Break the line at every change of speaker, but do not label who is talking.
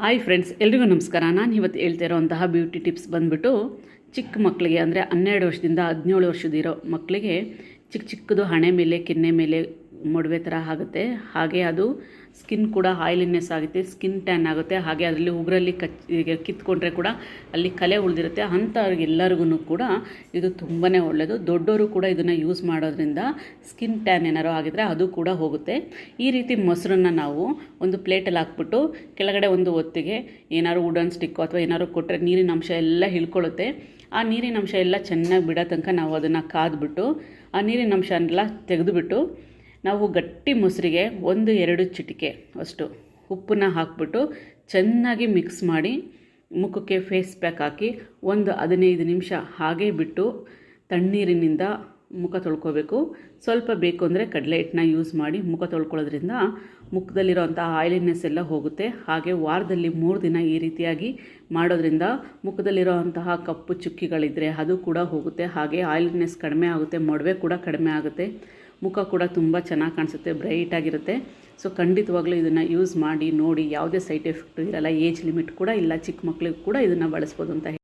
Hi friends, ಎಲ್ರಿಗೂ ನಮಸ್ಕಾರ. ನಾನು ಇವತ್ತು ಹೇಳ್ತಾ ಇರೋವಂತಹ ಬ್ಯೂಟಿ ಟಿಪ್ಸ್ ಬಂದುಬಿಟ್ಟು ಚಿಕ್ಕ ಮಕ್ಕಳಿಗೆ ಅಂದರೆ 12 ವರ್ಷದಿಂದ 17 ವರ್ಷದಿರೋ ಮಕ್ಕಳಿಗೆ ಚಿಕ್ಕದು ಹಣೆ ಮೇಲೆ ಕೆನ್ನೆ ಮೇಲೆ ಮೊಡವೆ ಥರ ಆಗುತ್ತೆ. ಹಾಗೆ ಅದು ಸ್ಕಿನ್ ಕೂಡ ಆಯಿಲಿನೆಸ್ ಆಗುತ್ತೆ, ಸ್ಕಿನ್ ಟ್ಯಾನ್ ಆಗುತ್ತೆ. ಹಾಗೆ ಅದರಲ್ಲಿ ಉಗುರಲ್ಲಿ ಕಿತ್ಕೊಂಡ್ರೆ ಕೂಡ ಅಲ್ಲಿ ಕಲೆ ಉಳಿದಿರುತ್ತೆ. ಅಂಥವ್ರಿಗೆಲ್ಲರಿಗೂ ಕೂಡ ಇದು ತುಂಬಾ ಒಳ್ಳೆಯದು. ದೊಡ್ಡವರು ಕೂಡ ಇದನ್ನು ಯೂಸ್ ಮಾಡೋದ್ರಿಂದ ಸ್ಕಿನ್ ಟ್ಯಾನ್ ಏನಾರು ಆಗಿದ್ರೆ ಅದು ಕೂಡ ಹೋಗುತ್ತೆ. ಈ ರೀತಿ ಮೊಸರನ್ನು ನಾವು ಒಂದು ಪ್ಲೇಟಲ್ಲಿ ಹಾಕ್ಬಿಟ್ಟು ಕೆಳಗಡೆ ಒಂದು ಹೊತ್ತಿಗೆ ಏನಾದ್ರು ವುಡನ್ ಸ್ಟಿಕ್ಕು ಅಥವಾ ಏನಾದ್ರು ಕೊಟ್ಟರೆ ನೀರಿನ ಅಂಶ ಎಲ್ಲ ಹಿಳ್ಕೊಳ್ಳುತ್ತೆ. ಆ ನೀರಿನ ಅಂಶ ಎಲ್ಲ ಚೆನ್ನಾಗಿ ಬಿಡೋ ತನಕ ನಾವು ಅದನ್ನು ಕಾದ್ಬಿಟ್ಟು ಆ ನೀರಿನ ಅಂಶ ಎಲ್ಲ ತೆಗೆದುಬಿಟ್ಟು ನಾವು ಗಟ್ಟಿ ಮೊಸರಿಗೆ 1-2 ಚಿಟಿಕೆ ಅಷ್ಟು ಉಪ್ಪನ್ನ ಹಾಕ್ಬಿಟ್ಟು ಚೆನ್ನಾಗಿ ಮಿಕ್ಸ್ ಮಾಡಿ ಮುಖಕ್ಕೆ ಫೇಸ್ ಪ್ಯಾಕ್ ಹಾಕಿ 15 ನಿಮಿಷ ಹಾಗೇ ಬಿಟ್ಟು ತಣ್ಣೀರಿನಿಂದ ಮುಖ ತೊಳ್ಕೊಬೇಕು. ಸ್ವಲ್ಪ ಬೇಕು ಅಂದರೆ ಕಡಲೆ ಹಿಟ್ಟನ್ನ ಯೂಸ್ ಮಾಡಿ ಮುಖ ತೊಳ್ಕೊಳ್ಳೋದ್ರಿಂದ ಮುಖದಲ್ಲಿರೋಂಥ ಆಯಿಲಿನೆಸ್ ಎಲ್ಲ ಹೋಗುತ್ತೆ. ಹಾಗೆ ವಾರದಲ್ಲಿ 3 ದಿನ ಈ ರೀತಿಯಾಗಿ ಮಾಡೋದ್ರಿಂದ ಮುಖದಲ್ಲಿರೋಂತಹ ಕಪ್ಪು ಚುಕ್ಕಿಗಳಿದ್ದರೆ ಅದು ಕೂಡ ಹೋಗುತ್ತೆ. ಹಾಗೆ ಆಯಿಲಿನೆಸ್ ಕಡಿಮೆ ಆಗುತ್ತೆ, ಮೊಡವೆ ಕೂಡ ಕಡಿಮೆ ಆಗುತ್ತೆ, ಮುಖ ಕೂಡ ತುಂಬ ಚೆನ್ನಾಗಿ ಕಾಣಿಸುತ್ತೆ, ಬ್ರೈಟಾಗಿರುತ್ತೆ. ಸೊ ಖಂಡಿತವಾಗ್ಲೂ ಇದನ್ನು ಯೂಸ್ ಮಾಡಿ ನೋಡಿ. ಯಾವುದೇ ಸೈಡ್ ಎಫೆಕ್ಟು ಇರಲ್ಲ, ಏಜ್ ಲಿಮಿಟ್ ಕೂಡ ಇಲ್ಲ, ಚಿಕ್ಕ ಮಕ್ಕಳಿಗೂ ಕೂಡ ಇದನ್ನು ಬಳಸ್ಬೋದು ಅಂತ